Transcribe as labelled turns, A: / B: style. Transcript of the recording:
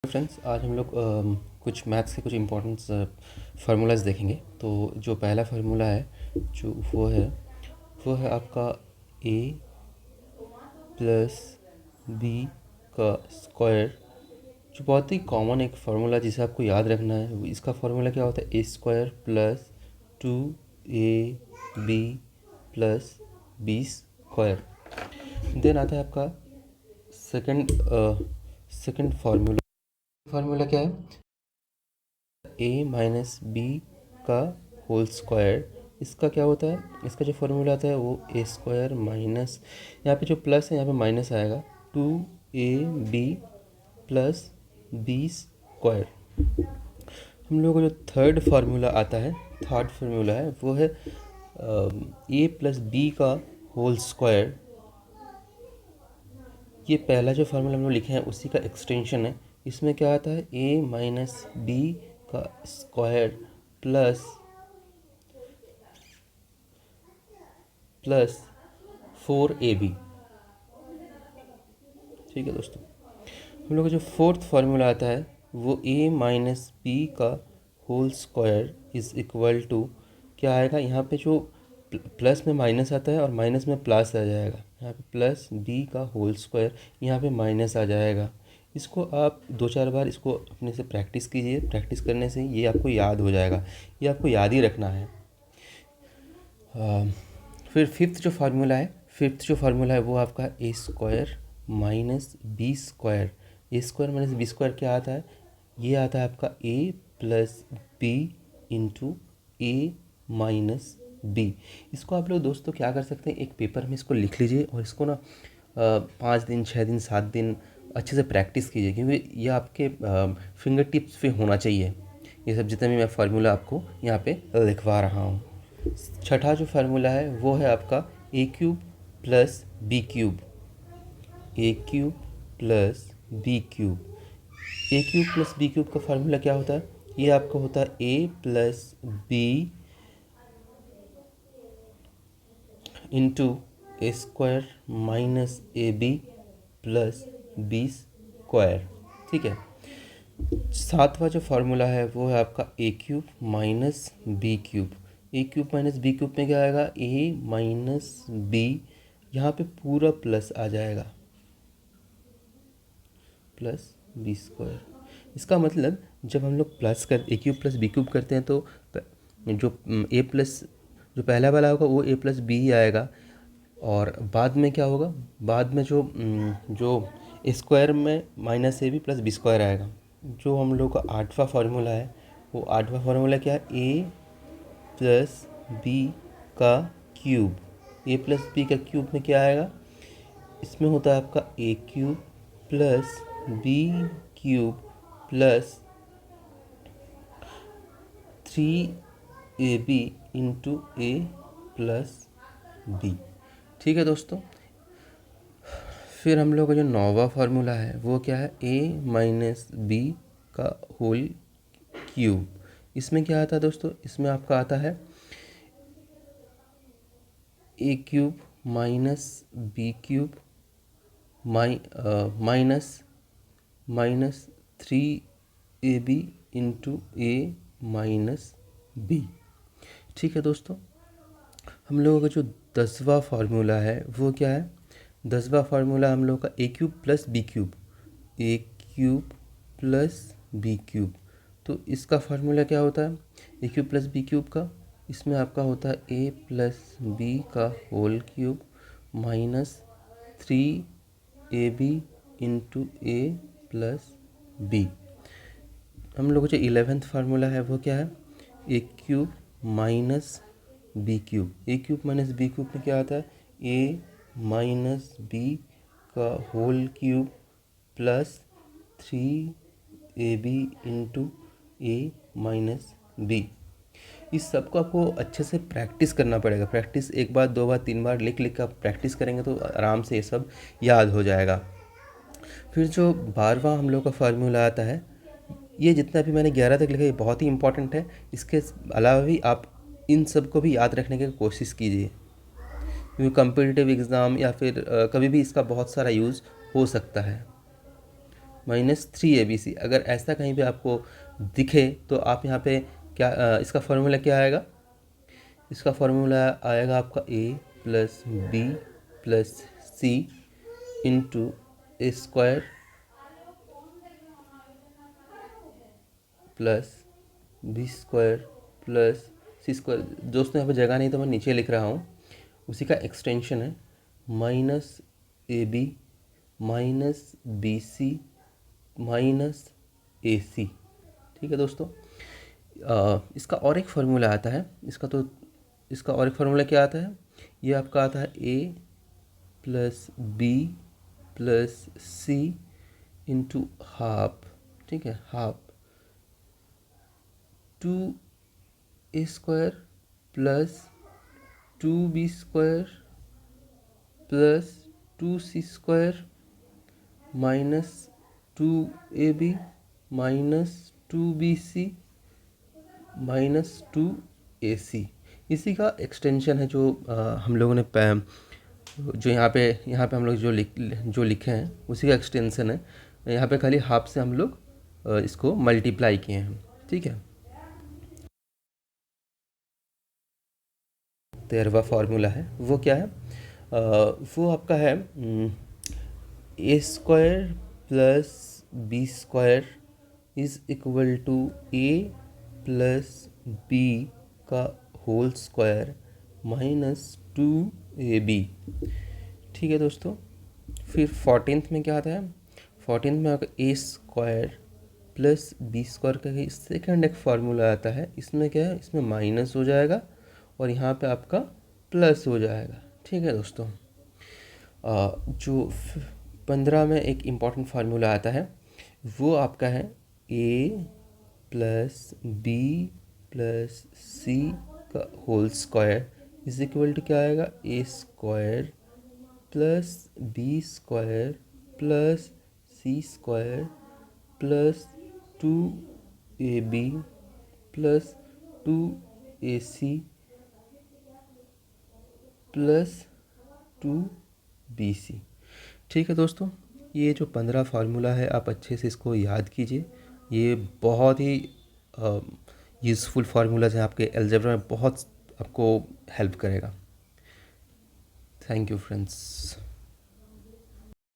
A: Friends, आज हम लोग कुछ मैथ्स के कुछ इम्पोर्टेंट फार्मूलाज देखेंगे। तो जो पहला फार्मूला है जो वो है आपका a प्लस बी का स्क्वायर, जो बहुत ही कॉमन एक फार्मूला जिसे आपको याद रखना है। इसका फार्मूला क्या होता है? A square plus 2ab plus B square. Then आता है आपका सेकंड फार्मूला क्या है? ए माइनस बी का होल स्क्वायर। इसका क्या होता है? इसका जो फार्मूला आता है वो ए स्क्वायर माइनस, यहाँ पे जो प्लस है यहाँ पे माइनस आएगा, 2ab प्लस बी स्क्वायर। हम लोगों को जो थर्ड फार्मूला है वो है ए प्लस बी का होल स्क्वायर। ये पहला जो फार्मूला हम लोग लिखे हैं उसी का एक्सटेंशन है। इसमें क्या आता है? ए माइनस बी का स्क्वायर प्लस 4ab। ठीक है दोस्तों, हम लोग का जो फोर्थ फार्मूला आता है वो ए माइनस बी का whole square is equal to क्या आएगा? यहाँ पे जो प्लस में माइनस आता है और माइनस में प्लस आ जाएगा। यहाँ पे प्लस बी का होल स्क्वायर, यहाँ पे माइनस आ जाएगा। इसको आप 2-4 बार इसको अपने से प्रैक्टिस कीजिए। प्रैक्टिस करने से ये आपको याद हो जाएगा, ये आपको याद ही रखना है। फिर फिफ्थ जो फार्मूला है वो आपका ए स्क्वायर माइनस बी स्क्वायर। ए स्क्वायर माइनस बी स्क्वायर क्या आता है? ये आता है आपका ए plus B into A minus B. इसको आप लोग दोस्तों क्या कर सकते हैं, एक पेपर में इसको लिख लीजिए और इसको ना 5 दिन 6 दिन 7 दिन अच्छे से प्रैक्टिस कीजिए, क्योंकि ये आपके फिंगर टिप्स पे होना चाहिए। ये सब जितने भी मैं फार्मूला आपको यहाँ पे लिखवा रहा हूँ। छठा जो फार्मूला है वो है आपका A cube plus B cube. A cube plus B cube. A cube plus B cube का फार्मूला क्या होता है? ये आपका होता है A plus B into A square minus A B plus B square. ठीक है। सातवां जो फार्मूला है वो है आपका A cube minus B cube. A cube minus B cube में क्या आएगा? ए माइनस बी, यहाँ पे पूरा प्लस आ जाएगा, प्लस बी स्क्वायर। इसका मतलब जब हम लोग ए क्यूब प्लस बी क्यूब करते हैं तो जो ए प्लस जो पहला वाला होगा वो ए प्लस बी ही आएगा, और बाद में क्या होगा? बाद में जो स्क्वायर में minus A B plus B square आएगा। जो हम लोग का आठवां फार्मूला है वो आठवां फार्मूला क्या है? ए प्लस बी का क्यूब। ए प्लस बी का क्यूब में क्या आएगा? इसमें होता है आपका A cube plus B cube plus 3ab into A plus B. ठीक है दोस्तों। फिर हम लोग का जो नौवां फार्मूला है वो क्या है? ए माइनस बी का होल क्यूब। इसमें क्या आता है दोस्तों? इसमें आपका आता है A cube minus B cube minus 3ab into A minus B. ठीक है दोस्तों। हम लोगों का जो 10वां फार्मूला है वो क्या है? 10वां फार्मूला हम लोग का A cube plus B cube. A cube plus B cube. तो इसका फार्मूला क्या होता है? A cube plus B cube का, इसमें आपका होता है ए प्लस बी का whole cube minus 3ab into A plus B. हम लोग का जो 11वां फार्मूला है वो क्या है? A cube minus B cube. A cube minus B cube में क्या आता है? ए माइनस बी का whole cube plus 3ab into A minus B. इस सब को आपको अच्छे से प्रैक्टिस करना पड़ेगा। प्रैक्टिस 1 बार 2 बार 3 बार लिख कर आप प्रैक्टिस करेंगे तो आराम से ये सब याद हो जाएगा। फिर जो 12वां हम लोग का फार्मूला आता है, ये जितना भी मैंने 11 तक लिखा ये बहुत ही इंपॉर्टेंट है। इसके अलावा भी आप इन सब को भी याद रखने की कोशिश कीजिए, क्योंकि कम्पिटिटिव एग्ज़ाम या फिर कभी भी इसका बहुत सारा यूज़ हो सकता है। Minus 3ABC। अगर ऐसा कहीं पे आपको दिखे तो आप यहाँ पे क्या इसका फॉर्मूला क्या आएगा? इसका फॉर्मूला आएगा आपका a plus B plus C into A square plus B square plus C square. दोस्तों यहाँ पे जगह नहीं तो मैं नीचे लिख रहा हूँ, उसी का एक्सटेंशन है minus A B minus B C minus A C. ठीक है दोस्तों, इसका और एक फार्मूला आता है, इसका और एक फार्मूला क्या आता है? ये आपका आता है A plus B plus C into half. ठीक है, half 2a square plus 2b square plus 2c square minus 2ab minus 2bc minus 2ac। इसी का एक्सटेंशन है जो हम लोगों ने जो यहाँ पे हम लोग जो लिखे हैं उसी का एक्सटेंशन है। यहाँ पे खाली हाफ से हम लोग इसको मल्टीप्लाई किए हैं। ठीक है, 13वां फार्मूला है वो क्या है? वो आपका है A square plus B square is equal to A plus B का होल स्क्वायर माइनस 2ab। ठीक है दोस्तों, फिर 14th में क्या आता है? 14th में आपका ए स्क्वायर प्लस बी स्क्वायर का सेकेंड एक फार्मूला आता है। इसमें क्या है? इसमें माइनस हो जाएगा और यहाँ पे आपका प्लस हो जाएगा। ठीक है दोस्तों, जो 15 में एक इम्पॉर्टेंट फार्मूला आता है वो आपका है A plus B plus C का whole square is equal to क्या आएगा? A square plus B square plus C square plus 2ab plus 2ac plus 2bc। ठीक है दोस्तों, ये जो 15 फार्मूला है आप अच्छे से इसको याद कीजिए। ये बहुत ही यूज़फुल फार्मूलाज हैं, आपके अलजेब्रा में बहुत आपको हेल्प करेगा। Thank you friends.